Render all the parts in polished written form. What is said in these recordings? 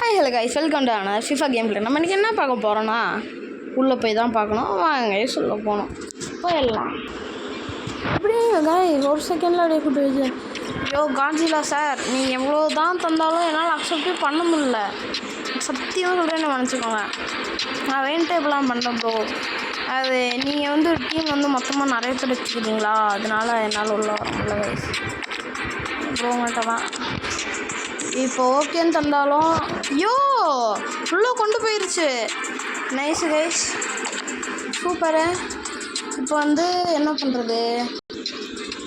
Hi hello guys, welcome to FIFA game play. நம்ம இன்றைக்கி என்ன பார்க்க போகிறோன்னா, உள்ளே போய் தான் பார்க்கணும். வாங்க சொல்ல போனோம், போயிடலாம். அப்படியே கைஸ் ஒரு செகண்டில் அப்படியே கூட்டு வச்சு, ஐயோ காஞ்சிலா சார், நீங்கள் எவ்வளோ தான் தந்தாலும் என்னால் அக்செப்டே பண்ண முடியல. சத்தியமாக சொல்கிறேன்னு நினச்சிக்கோங்க. நான் வேண்ட்டே இப்பெல்லாம் பண்ணுறேன் ப்ரோ. அது நீங்கள் டீம் மொத்தமாக நிறைய பேர் வச்சுக்கிறீங்களா, அதனால என்னால் உள்ள வர முடியல கைஸ். ப்ரோ மட்டும் தான் இப்போ ஓகேன்னு தந்தாலும் ஐயோ உள்ளே கொண்டு போயிடுச்சு. Nice guys, super. இப்போ என்ன பண்ணுறது,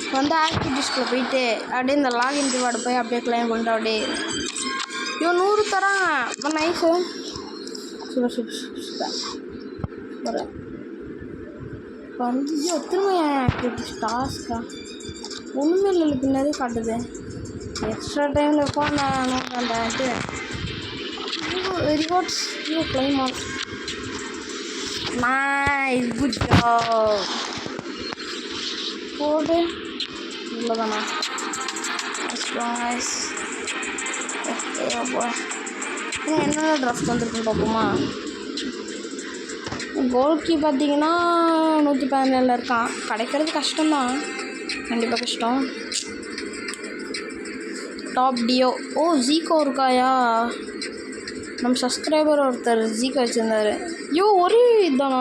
இப்போ ஆக்டிவிட்டிஸ்குள்ளே போயிட்டு அப்படியே இந்த லாகின் ரிவார்டு போய் அப்படியே கிளைம் பண்ணிட்டு அப்படியே 100 தரான். இப்போ நைஸு சூப்பர் சூப்பர் சூப்பர். இப்போ திரும்ப ஆக்டிவிட்டிஸ் டாஸ்க்கா ஒன்றுமே இல்லை, பின்னாடி காட்டுது. எக்ஸ்ட்ரா டைமில் இருக்கும். நான் அந்த rewards claim on. Nice, good job. போடு இவ்வளோதானா? என்னென்ன ட்ராஃப்ட் வந்துருக்குன்னு பார்ப்போமா? கோல்கி பார்த்தீங்கன்னா 117 இருக்கான். கிடைக்கிறது கஷ்டம்தான், கண்டிப்பாக கஷ்டம். டாப் டியோ, ஓ ஜீக்கோ இருக்காயா? நம்ம சப்ஸ்கிரைபர் ஒருத்தர் ஜீக்கோ வச்சுருந்தார். ஐயோ ஒரே இதுதானா?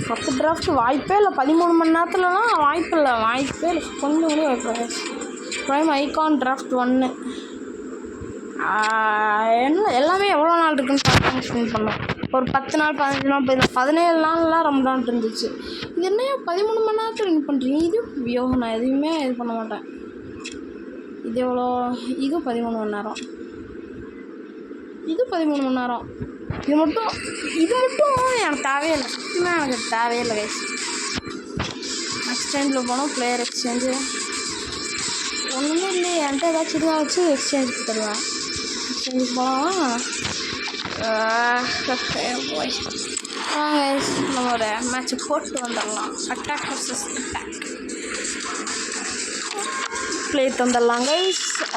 10 டிராஃப்ட் வாய்ப்பே இல்லை. 13 மணி நேரத்துலலாம் வாய்ப்பே இல்லை, கொஞ்சம் கூட வாய்ப்பு இல்லை. ப்ரைம் ஐகான் டிராஃப்ட் 1 எல்லாமே எவ்வளோ நாள் இருக்குன்னு பார்த்து ஸ்பெண்ட் பண்ணோம். ஒரு 10 நாள் 15 நாள் 17 நாள்லாம் ரம்ஜான் இருந்துச்சு. இது என்ன 13 மணி நேரத்தில் வின் பண்ணுறீங்க? இது வியோகம், நான் எதுவுமே இது பண்ண மாட்டேன். இது எவ்வளோ? இது 13 மணி நேரம், இது 13 மணி நேரம். இது மட்டும் எனக்கு தேவையில்லை, சுத்தமாக எனக்கு தேவையில்லை கைஸ். எக்ஸ்சேஞ்சில் போனோம், பிளேயர் எக்ஸ்சேஞ்சு ஒன்றுமே இல்லையே. என்கிட்ட ஏதாச்சும் இதுவாக வச்சு எக்ஸ்சேஞ்சுக்கு தருவேன். எக்ஸ்சேஞ்சுக்கு போகலாம். நம்ம ஒரு மேட்ச்சு போட்டு வந்துடலாம். அட்டாக் வர்சஸ் அட்டாக் ப்ளே தந்துடலாங்க.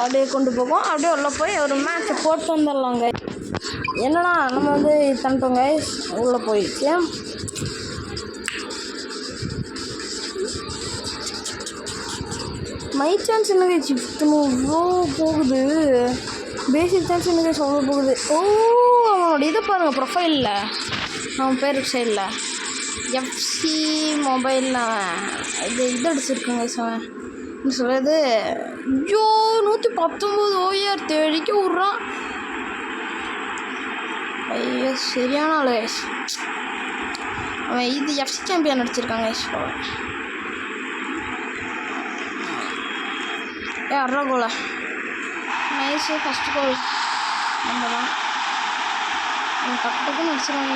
அப்படியே கொண்டு போவோம், அப்படியே உள்ளே போய் ஒரு மேட்ச்சை போட்டு வந்துடலாங்க. என்னன்னா நம்ம தந்துட்டோங்க, உள்ளே போயிடுச்சு. மை சான்ஸ் என்ன கழிச்சு இவ்வளோ போகுது. பேசிக் சான்ஸ் என்ன கழிச்சு அவ்வளோ போகுது. ஓ அவனோட இதை பாருங்கள், ப்ரொஃபைலில் அவன் பேர் சைடில் எஃப்சி மொபைலில் இது அடிச்சிருக்குங்க அவன் சொல்கிறது. ஐயோ 119 ஓஆர் தேடிக்க விட்றான். ஐயோ சரியான ஆள் கைஸ். அவன் இது எஃப்சி சாம்பியன் அடிச்சிருக்காங்க கைஸ். அரை கோல நைஸு. ஃபஸ்ட்டு கோல் நம்ம தான். டக்கு டக்குன்னு அடிச்சிருவாங்க.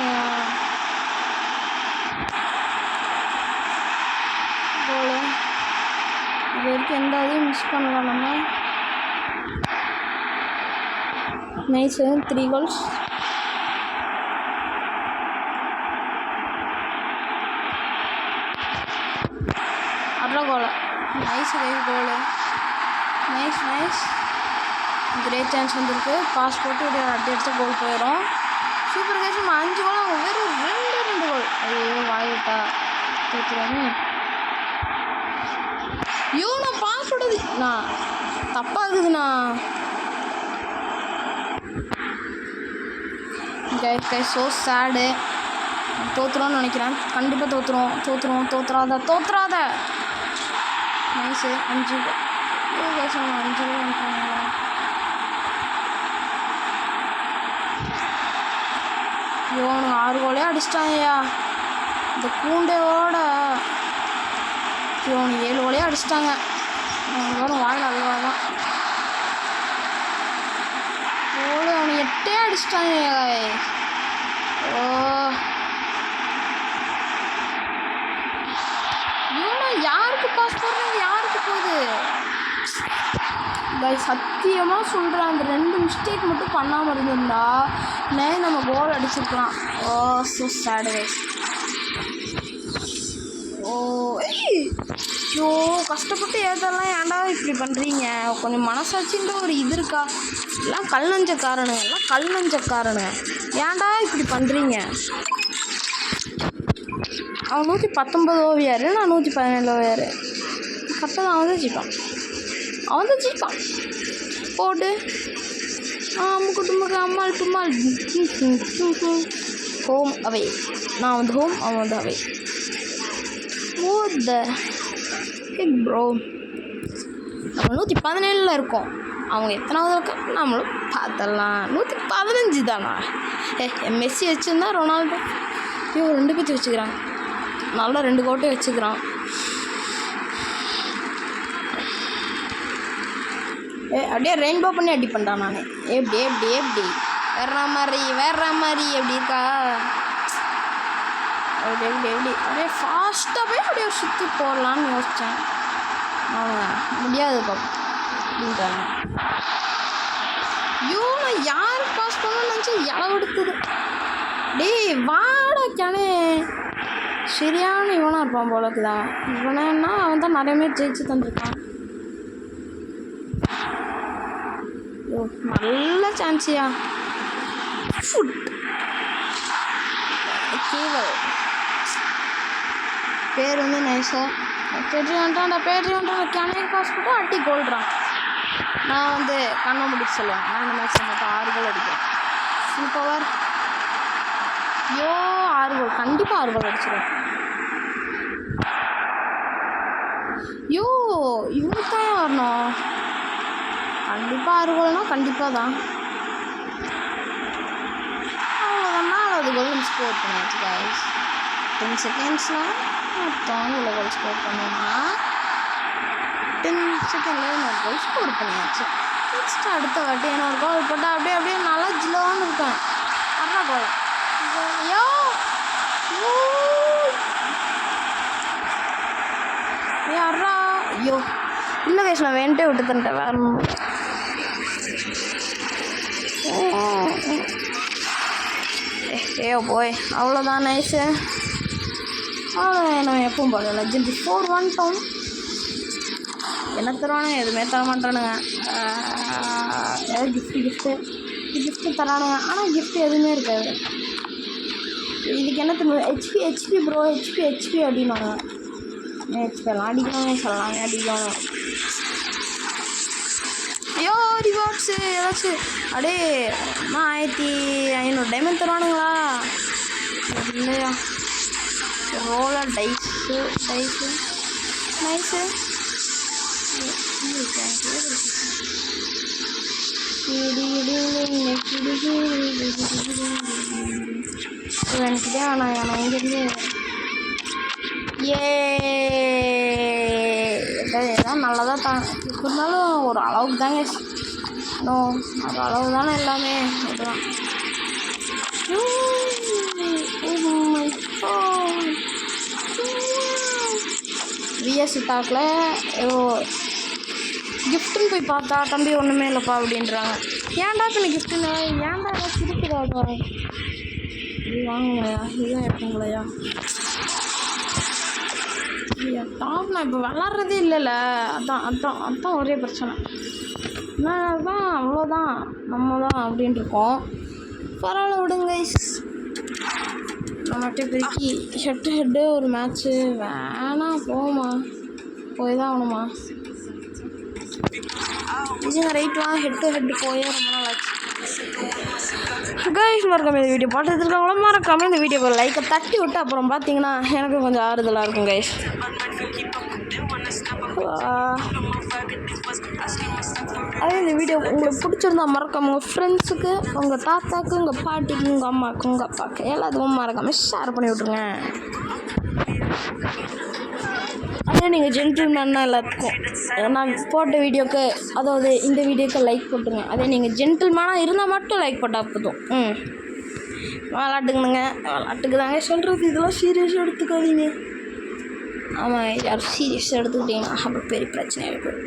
கோலு இது வரைக்கும் எந்த இதையும் மிஸ் பண்ணலாம் நம்ம. Nice 3 goals. அரை கோல நைஸு கோலு. நைஸ் கிரேட் சான்ஸ் வந்துருக்கு. பாஸ் போட்டு அப்படி எடுத்து கோல் போயிடும். Super guys. நம்ம 5 கோல், அவங்க வெறும் 2 கோல். ஐயோ வாய்விட்டா தோற்றுவாங்க. ஐயோ நான் பாஸ் விடுது, நான் தப்பாகுதுண்ணா. கைஸ் ஸோ சேடு. தோற்றுறோன்னு நினைக்கிறேன், கண்டிப்பாக தோற்றுறாத. நைஸு 5 கோல். 5 கோல் வந்துட்டாங்களா? ஐயோ அவனுக்கு 6 கோலே அடிச்சிட்டாங்கய்யா இந்த கூண்டையோட. ஐயோ அவனுக்கு 7 கோலே அடிச்சிட்டாங்க. வரும் வாயில் அல்வா தான். கோல் அவனுக்கு 8 அடிச்சிட்டாங்க. ஓ இவனா யாருக்கு பாஸ் போடுறீங்க, யாருக்கு போகுது கைஸ்? சத்தியமாக சொல்கிறேன், அந்த 2 மிஸ்டேக் மட்டும் பண்ணாமல் இருந்திருந்தா நம்ம கோல் அடிச்சிருக்கலாம். ஓ ஸோ சேட் கைஸ். ஓ ஐயோ கஷ்டப்பட்டு ஏதெல்லாம் ஏன்டா இப்படி பண்ணுறீங்க? கொஞ்சம் மனசாட்சின்ற ஒரு இது இருக்கா? எல்லாம் கல் நஞ்சக்காரனுங்க ஏன்டா இப்படி பண்ணுறீங்க? அவன் 119 ஓவியார், நான் 117 ஓவியார். கரெக்டாக தான் அவன் தான் ஜெயிப்பான். போட்டு குடும்பக்கு அம்மாள் தும்மாள் ஹோம் அவை. நான் வந்து ஹோம், அவன் வந்து அவை. ஓ ப்ரோ நம்ம 117 இருக்கோம். அவங்க எத்தனாவது இருக்கா நம்மளும் பார்த்தலாம். 115 தானா? மெஸ்ஸி வச்சுருந்தா ரொனால்டோ. ஐயோ 2 பேர்த்து வச்சுக்கிறான். நல்லா 2 கோட்டை வச்சுக்கிறான். அப்படியே ரெயின்போ பண்ணி அடி பண்ணுறான். நான் எப்படி வேற மாதிரி எப்படி இருக்கா? அப்படியே ஃபாஸ்ட்டாக போய் அப்படியே சுற்றி போடலான்னு யோசித்தேன். முடியாது பாப்பா அப்படின்ட்டாங்க. ஐயோ நான் யார் பாஸ் பண்ணணும்னு நினச்சி இளவெடுக்குது. டேய் வாடாக்கானே சரியான இவனாக இருப்பான் போலக்குதான். இவனா அவன் தான் நிறைய பேர் ஜெயிச்சு தந்துருக்கான். நல்ல சான்ஸியா ஃபுட் கேவல் பேர் வந்து நைஸா பேட்ரி வந்துட்டான். கேனையை காசு போட்டு அட்டி கோல்றான். நான் வந்து கண்ணை முடிச்சு சொல்லுவேன். நான் இந்த மேட்ச்சில் மட்டும் 6 கோல் அடிக்கிறேன். Full power. ஐயோ 6 கோல் கண்டிப்பாக 6 கோல் அடிச்சிடுவேன். ஐயோ இவனுக்கு தான் வரணும். கண்டிப்பாக 6 கோல்னா கண்டிப்பாக தான். அவ்வளோதான் 4வது கோல் ஸ்கோர் பண்ணியாச்சு கைஸ். 10 செகண்ட்ஸில் மொத்தம் இவ்வளோ கோல் ஸ்கோர் பண்ணோம்னா 10 செகண்டில் இன்னொரு கோல் ஸ்கோர் பண்ணியாச்சு. நெக்ஸ்ட் அடுத்த வாட்டி இன்னொரு கோல் போட்டால் அப்படியே நல்லா ஜிலோன்னு இருக்கேன். அறா கோல் ஐயோ அறா ஐயோ இல்லை கைஸ் நான் வேண்டே விட்டு தந்துட்டேன். வேறு போய் அவ்வளோதான் நைஸு. அவ்வளோ நம்ம எப்பவும் போல லெஜெண்ட் 4 வந்துட்டோம். என்ன தருவானுங்க? எதுவுமே தர மாட்டானுங்க. ஏதாவது கிஃப்ட்டு தரானுங்க. ஆனால் கிஃப்ட் எதுவுமே இருக்காது. இதுக்கு என்ன தெரியும்? ஹெச்பி ப்ரோ ஹெச்பி அப்படின்னாங்க. ஹெச்பியெல்லாம் அடிக்கணும் சொல்லலாங்க அடிக்கணும். ஐயோ ரிவார்ட்ஸு ஏதாச்சும் அப்படியே 1500 டைமண்ட் தருவானுங்களா? இல்லையா ரோலர் டைஸு நைஸு. எனக்கிட்டே ஆனால் இங்கேருந்து எதாவது நல்லதாக தான் இருந்தாலும் ஒரு அளவுக்கு தாங்க. ஒரு அளவு தானே எல்லாமே. இதுதான் விஎஸ்சி டாக்கில் ஏதோ கிஃப்ட்டுன்னு போய் பார்த்தா தம்பி ஒன்றுமே இல்லைப்பா அப்படின்றாங்க. ஏன்டா பின்ன கிஃப்ட்டுன்னு ஏன்டா ஏதாவது திருப்பிடாதா? இது வாங்குங்களையா? இதுதான் எடுத்துங்களையா? டாப் நான் இப்போ விளாட்றதே இல்லைல்ல. அதான் ஒரே பிரச்சனை. நான் தான் அவ்வளோதான் நம்ம தான் அப்படின்ட்டு இருக்கோம். பரவாயில்ல விடுங்க கைஸ். நம்மகிட்ட பெருக்கி ஹெட்டு ஒரு மேட்ச்சு வேணாம் போமா போய் தான் ஆகணுமா? இதுங்க ரைட்லாம் ஹெட்டு போயே ரொம்ப நாள் ஆச்சு. கைஸ் மறக்காம இந்த வீடியோ பார்த்துருக்கவங்கள மறக்காம இந்த வீடியோக்கு ஒரு லைக்கை தட்டி விட்டு அப்புறம் பார்த்தீங்கன்னா எனக்கு கொஞ்சம் ஆறுதலாக இருக்கும் கைஸ். அதே இந்த வீடியோ உங்களுக்கு பிடிச்சிருந்தா மறக்காம உங்கள் ஃப்ரெண்ட்ஸுக்கு, உங்கள் தாத்தாக்கு, உங்கள் பாட்டிக்கு, உங்கள் அம்மாவுக்கு, உங்கள் அப்பாவுக்கு எல்லாத்துக்கும் மறக்காமல் ஷேர் பண்ணி விட்ருங்க. அதே நீங்கள் ஜென்டில்மேன்னா எல்லாத்துக்கும் நான் போட்ட வீடியோக்கு, அதாவது இந்த வீடியோக்கு லைக் போட்டுருங்க. அதே நீங்கள் ஜென்டில்மேனாக இருந்தால் மட்டும் லைக் போட்டால் போதும். விளாட்டுக்கு தாங்க சொல்கிறது. இதெல்லாம் சீரியஸாக எடுத்துக்காதீங்க. ஆமாம் யாரும் சீரியஸாக எடுத்துக்கிட்டீங்கன்னா அப்புறம் பெரிய பிரச்சனை இருக்குது.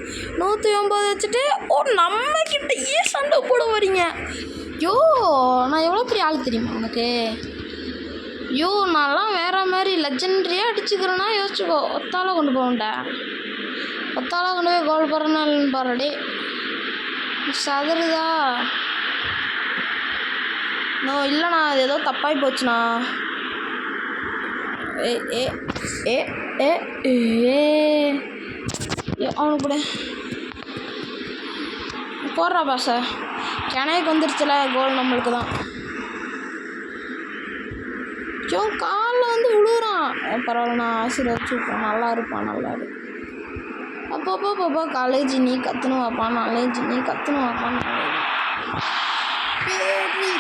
109 வச்சுட்டு நம்மக்கிட்ட ஏன் சண்டை போட வரீங்க? நான் எவ்வளோ பெரிய ஆள் தெரியுமா உனக்கு? ஐயோ நான்லாம் வேறு மாதிரி லெஜெண்டரியாக அடிச்சுக்கிறேன்னா யோசிச்சுக்கோ. ஒத்தால கொண்டு போகண்டேன். ஒத்தால கொண்டு போய் கோல் போடுறேன்னு பாருடி. சதுருதா நோ இல்லைண்ணா, அது ஏதோ தப்பாகி போச்சுண்ணா. ஏ ஏ ஏ ஏ ஏ அவனுக்கு கூட போடுறா பாச. கிணக்கு வந்துருச்சுல, கோல் நம்மளுக்கு தான். ஜோ காலில் வந்து விழுறான். பரவாயில்ல, நான் ஆசீர்வதிச்சு விட்றேன். நல்லா இருப்பான், நல்லா இருக்கு. அப்பப்போ காலேஜ் நீ கற்றுன்னு வாப்பான், நாலேஜ் நீ கற்றுன்னு வாப்பான். பேட்ரி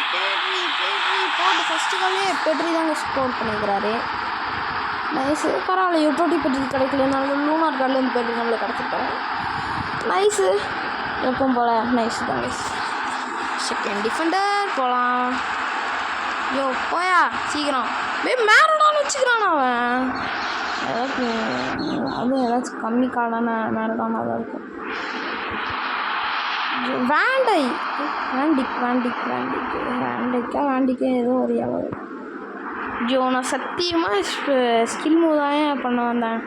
போட்டு ஃபஸ்ட்டு காலே பேட்ரி தாங்க ஸ்கோர் பண்ணிக்கிறாரு. நைஸு, பரவாயில்ல. யூடியூட்டி பேட்ரி கிடைக்கலனாலும் லூனார் கார்டில் பேட்ரி நம்மளுக்கு கிடச்சிருப்பாரு. நைஸு, எப்பவும் போல் நைஸு தான் நைஸ். செகண்ட் டிஃபெண்டர் போகலாம். யோ போயா சீக்கிரம். மேரடான்னு வச்சுக்கிறான் அவன். அதுவும் ஏதாச்சும் கம்மி காலான மேரடானாக தான் இருக்கும். வேண்டிக்கே ஏதோ ஒரு அளவு. ஐயோ நான் சத்தியமாக ஸ்கில் மூவ் தான் பண்ண வந்தேன்.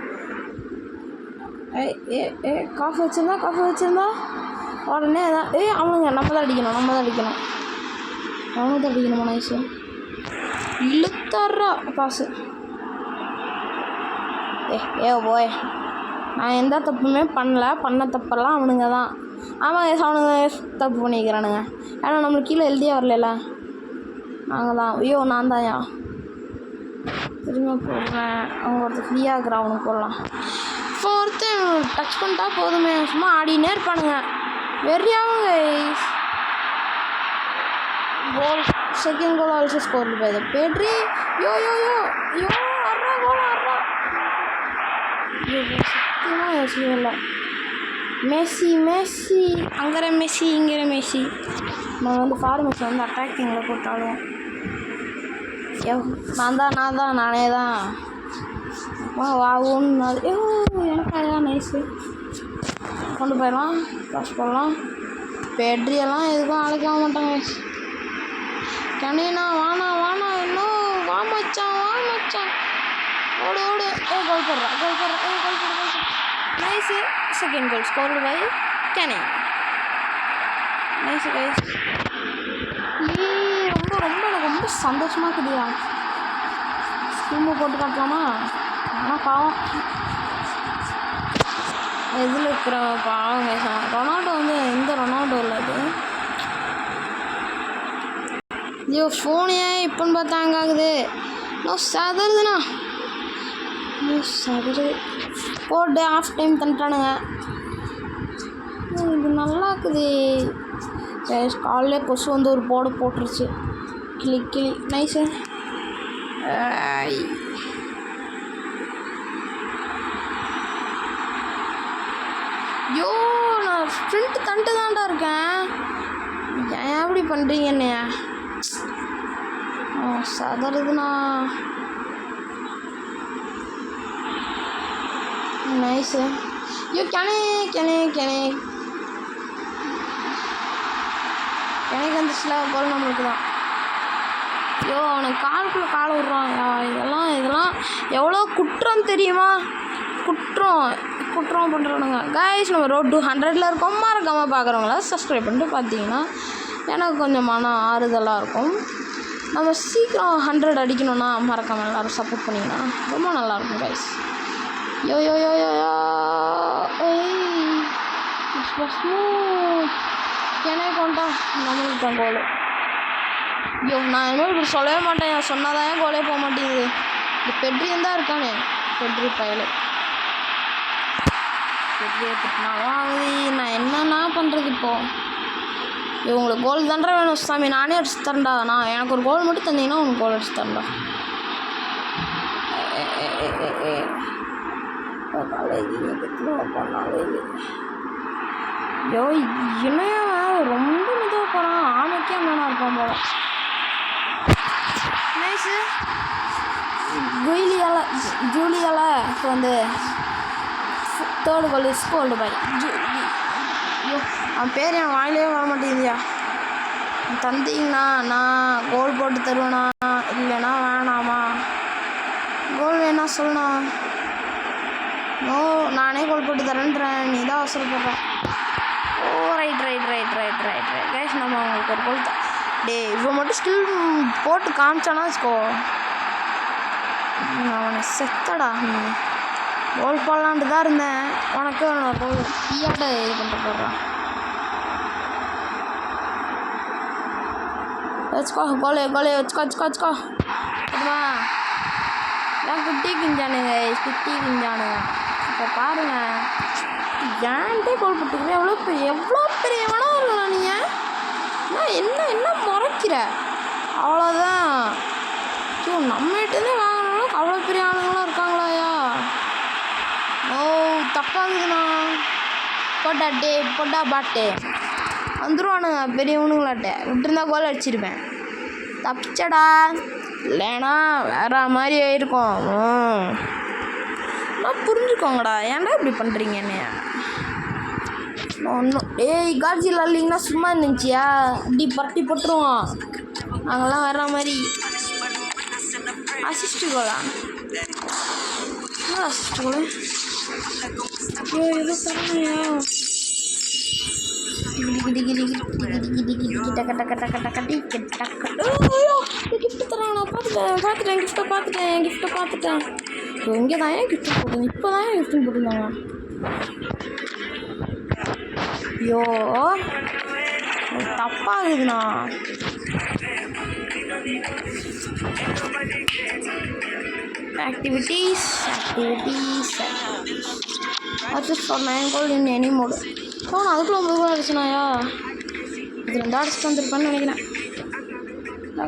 ஏ காஃபி வச்சுருந்தா உடனே தான். அவனுங்க நம்ம தான் அடிக்கணும். அவனுக்கு தான் அடிக்கணுமா? நைஸு இழுத்தாடுறா பாசு. போய் நான் எந்த தப்புமே பண்ண தப்பெல்லாம் அவனுங்க தான். ஆமாம், அவனுங்க தப்பு பண்ணிக்கிறானுங்க. ஏன்னா நம்மளுக்கு கீழே எழுதியே வரல. நாங்கள் தான். ஐயோ நான் தான்யா திரும்ப போடுறேன். அவங்க ஒருத்தர் ஃப்ரீயாக இருக்கிறான், அவனுக்கு போடலாம். இப்போ ஒருத்தன் டச் பண்ணிட்டா போதுமே, சும்மா ஆடினே இருப்பானுங்க. வெறியாவும் goal. Second goal also score போயிது. பேட்ரி யோ அட்ரா கோல் அட்ரா. சத்தியமாக யோசிக்கவே இல்லை. மெஸ்ஸி அங்கே மெஸ்ஸி இங்கே மெஸ்ஸி. நம்ம வந்து ஃபார்மஸில் வந்து அட்டாக்கிங்கில் போட்டாலும் நானே தான் வாவுன்னு. எனக்கு அதுதான் நைஸு. கொண்டு போயிடலாம், க்ராஸ் போடலாம். பேட்ரியெல்லாம் எதுக்கும் அழைக்க மாட்டாங்க. கனினா வானா இன்னும் வா மச்சான் ஓடு கோல் போடுறா. Nice. Second goal scored by Kani. Nice guys. எனக்கு ரொம்ப சந்தோஷமாக இருக்குதுயா. ஸ்கில்மு போட்டு காட்டலாமா? ஆனால் பாவம் இதில் இருக்கிற பாவம் கைஸ். ரொனால்டோ வந்து எந்த ரொனால்டோ இல்லை அது. ஐயோ ஃபோனே இப்போன்னு பார்த்தா ஹேங் ஆகுது. சதுருதுண்ணா போட்டு ஆஃப் டைம் தந்துட்டானுங்க. இது நல்லா இருக்குது. காலையிலே கொசு வந்து ஒரு போட்டுருச்சு. கிளி நைஸு. ஐயோ நான் ஸ்ப்ரிண்ட் தண்டு தான்டா இருக்கேன். ஏன் எப்படி பண்ணுறீங்க என்னைய? சதுருதுண்ணா. நைஸு. ஐயோ எனக்கு வந்துச்சுல கோல் நம்மளுக்கு தான். ஐயோ அவனுக்கு காலுக்குள்ளே காலை விட்றான். இதெல்லாம் எவ்வளோ குற்றம் தெரியுமா? குற்றம் பண்ணுறானுங்க கைஸ். நம்ம ரோட் 200 இருக்கோம். மறக்காமல் பார்க்குறவங்கள சப்ஸ்கிரைப் பண்ணிட்டு பார்த்தீங்கன்னா எனக்கு கொஞ்சம் மன ஆறுதலாக இருக்கும். நம்ம சீக்கிரம் 100 அடிக்கணும்னா மறக்காமல் எல்லோரும் சப்போர்ட் பண்ணிங்கன்னா ரொம்ப நல்லாயிருக்கும் கைஸ். யோ எனக்கு கொண்டா நம்மளுக்கு தான் கோல். ஐயோ நான் இனிமேல் இப்படி சொல்லவே மாட்டேன். சொன்னாதான் கோலே போக மாட்டேங்குது. இந்த பெட்ரியன் தான் இருக்கானே, பெட்ரி பயல். பெட்ரியை திட்டினாலும் ஆகுது. நான் என்னன்னா பண்ணுறது இப்போது? உங்களுக்கு கோல் தாண்டா வேணும் சாமி, நானே அடிச்சு தரேன்டா. எனக்கு ஒரு கோல் மட்டும் தந்தீங்கன்னா உனக்கு கோல் அடிச்சு தரேன்டா. ஐயோ இணைய ரொம்ப மெதுவாக போகிறான். ஆமைக்கே அண்ணனா இருப்பான் போல. நைஸு. ஜூலியால் இப்போ வந்து தேர்டு கோல் ஸ்கோர்டு பை ஐயோ அவன் பேர் என் வாயிலே வர மாட்டேங்குதுயா. தந்தீங்கன்னா நான் கோல் போட்டு தருவேனா இல்லைனா வேணாமா? என்ன சொல்லணும்? நோ, நானே கோல் போட்டு தரேன்றேன், நீ தான் அவசரப்படுற. ஓ ரைட் கைஸ், நம்ம அவங்களுக்கு ஒரு கோல் இவன் மட்டும் ஸ்கில் போட்டு காமிச்சானா வச்சுக்கோ, அவனை செத்தடா. நீ கோல் போடலான்ட்டு தான் இருந்தேன், உனக்கு கோல் ஈயாட்ட இது பண்ணிட்டு போடுறான். வச்சுக்கோ கோலே வச்சுக்கோ அதுமா ஏன் குட்டி கிஞ்சானுங்க இப்போ பாருங்க, ஏன்ட்டே கோல் போட்டுக்கிறேன். எவ்வளோ பெரியவனா இருக்கா நீங்கள்? என்ன முறைக்கிற? அவ்வளோதான். ஐயோ, நம்மகிட்டே வாங்கினாலும் அவ்வளோ பெரிய ஆளுங்களாம் இருக்காங்களாயா? ஓ தப்பாகுதுண்ணா. போட்டா பாட்டே வந்துடுவானுங்க பெரியவனுங்களாட்ட. விட்டுருந்தா கோல் அடிச்சிருப்பேன். தப்பிச்சடா, இல்லைனா வேற மாதிரி ஆயிருக்கும். நான் புரிஞ்சுக்கோங்கடா, ஏன்டா இப்படி பண்ணுறீங்க என்னைய? ஒன்றும் கார்ஜியில் இல்லைங்கன்னா சும்மா இருந்துச்சியா, அப்படி பரட்டி போட்டுருவோம். நாங்கள்லாம் வேற மாதிரி அசிஸ்ட்டு கோலா. என்ன அசிஸ்ட்டு கோலு? ஐயோ எதோ தரணையா? கிஃப்ட் தரானா? பார்த்துட்டேன் கிஃப்ட்டை பார்த்துட்டேன். எங்கே தான் ஏன் கிஃப்ட் போட்டுருங்க? இப்போ தான் ஏன் கிஃப்ட் போட்டுருந்தாங்க? ஐயோ தப்பாகுதுண்ணா. Activities adjust for 9 goal in any mode. நான் அதுக்குள்ள 9 கோல் அடிச்சுனாயா? இது 2 அடிச்சுட்டு வந்துருப்பேன்னு நினைக்கிறேன்.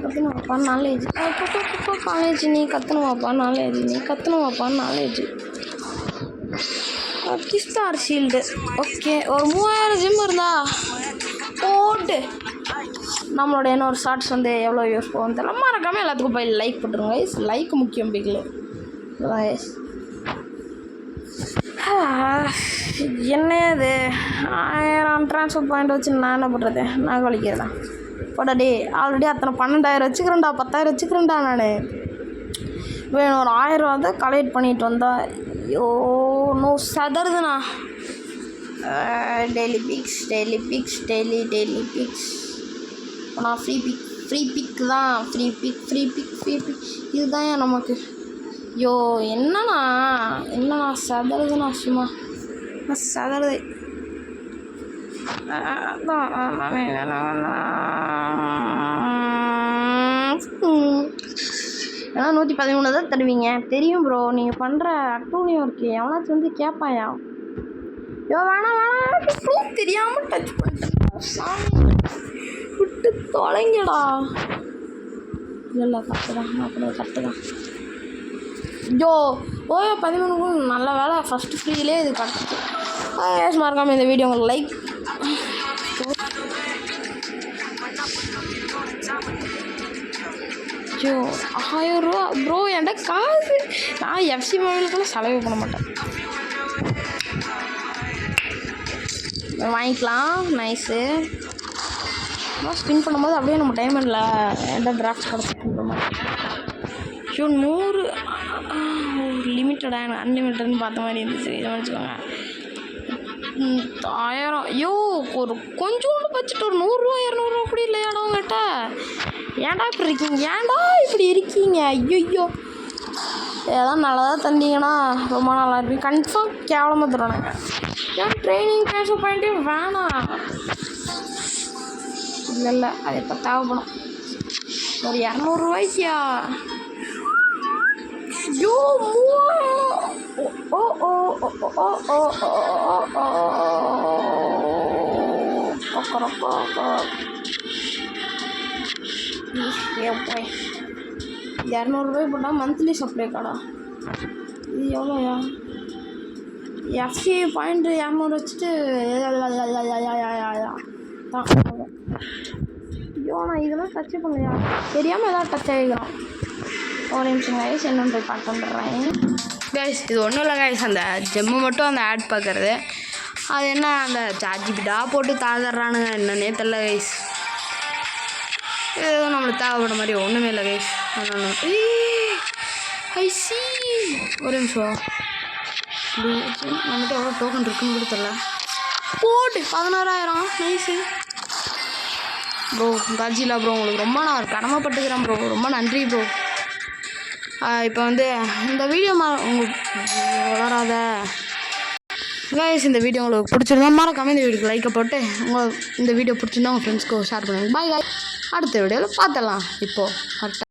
கற்றுனுவாப்பா நாலேஜ். காலேஜ் நீ கற்றுனுவாப்பா நாலேஜ். கிஸ்டார் ஷீல்டு. ஓகே, ஒரு 3000 ஜிம் இருந்தா போட்டு நம்மளோட இன்னொரு ஷார்ட்ஸ் வந்து எவ்வளோ யூஸ் போகும் தெரியல. மறக்காமல் எல்லாத்துக்கும் போய் லைக் போட்டுருங்க கைஸ். லைக் முக்கியம் பிகில் கைஸ். என்னது 1000 ட்ரான்ஸ்ஃபர் பாயிண்ட் வச்சு நான் என்ன பண்ணுறது? நான் கழிக்கிறதான் போடா. ஆல்ரெடி அத்தனை 12,000 வச்சுக்கிறேன்டா, 10,000 வச்சுக்கிறேன்டா. நான் வேணும் ஒரு 1000 தான் கலெக்ட் பண்ணிட்டு வந்தா. ஐயோ நோ சதறுதுண்ணா. Daily picks. நான் ஃப்ரீ பிக் தான். ஃப்ரீ பிக் இதுதான் நமக்கு. ஐயோ என்னண்ணா சதறுதுண்ணா, சும்மா சதறுது. ஏன்னா 113 தான் தருவீங்க தெரியும் ப்ரோ. நீங்கள் பண்ணுற அட்டூழியம் இருக்கு, எவனாச்சும் வந்து கேட்பாயா? ஐயோ வேணாம் தெரியாமல் டச் பண்ணிட்டேன். சாமி விட்டு தொலைங்கடா. இல்லை கரெக்டு தான். ஐயோ 13 நல்ல வேலை, ஃபஸ்ட்டு ஃப்ரீலே இது கரெக்டு. மறக்காமல் இந்த வீடியோ உங்களுக்கு லைக். ஐயோ 1000 ரூபா ப்ரோ என்கிட்ட காசு. நான் எஃப்சி மொபைலுக்குள்ள செலவு பண்ண மாட்டேன். வாங்கிக்கலாம். நைஸு. ஸ்பின் பண்ணும்போது அப்படியே நம்ம டைமண்டில் என்கிட்ட டிராஃப்ட் கிடச்சிட்டு மாதிரி. ஐயோ 100 லிமிட்டடாக அன்லிமிட்டட்னு பார்த்த மாதிரி இருந்துச்சு. இதை வச்சுக்கோங்க 1000. ஐயோ ஒரு கொஞ்சோண்டு வச்சுட்டு ஒரு 100 ரூபா 200 ரூபா அப்படி இல்லையாடா உங்கள்கிட்ட? ஏன்டா இப்படி இருக்கீங்க? ஐயோ ஏதாவது நல்லதாக தந்தீங்கன்னா ரொம்ப நல்லா இருக்கும். கன்ஃபார்ம் கேவலமாக தருவானுங்க. ஏன் ட்ரைனிங் ட்ரான்ஸ்ஃபர் பாயிண்ட்டே வேணாம். இல்லை அது இப்போ தேவைப்படும். ஒரு 200 ரூபாய்க்கியா? ஐயோ 200 ரூபாய் போட்டால் மந்த்லி சப்ளை கார்டா? இது எவ்வளோயா? எஃப்சி பாயிண்ட் 200 வச்சுட்டு ஐயோ நான் இதெல்லாம் டச் பண்ணலையா? தெரியாமல் ஏதாவது டச் ஆகிக்கிறோம். ஒரு நிமிஷம் கைஸ், என்னென்னு போய் பார்த்து வந்துடுறேன் கைஸ். இது ஒன்றும் இல்லை கைஸ், அந்த ஜெம்மு மட்டும் அந்த ஆட் பார்க்குறது. அது என்ன அந்த சார்ஜிபிட்டா போட்டு தாழ்றானுங்க என்னன்னே தெரில கைஸ். எதுவும் நம்மளுக்கு தேவைப்பட மாதிரி ஒன்றுமே இல்லை கைஸ். ஐசி ஒரு நிமிஷம். நம்மகிட்ட எவ்வளோ டோக்கன் இருக்குன்னு கூட தெரியல. போட்டு 16,000 நைஸு ப்ரோ. கஜிலா ப்ரோ உங்களுக்கு ரொம்ப நான் கடமைப்பட்டுக்கிறேன் ப்ரோ. ரொம்ப நன்றி ப்ரோ. இப்போ வந்து இந்த வீடியோ உங்கள் வளராத கைஸ், இந்த வீடியோ உங்களுக்கு பிடிச்சிருந்தா மறக்காம இந்த வீடியோக்கு லைக்கை போட்டு இந்த வீடியோ பிடிச்சிருந்தா உங்கள் ஃப்ரெண்ட்ஸ்க்கு ஷேர் பண்ணுங்கள். பாய் காய். அடுத்த வீடியோவில் பார்த்துடலாம். இப்போது கரெக்டாக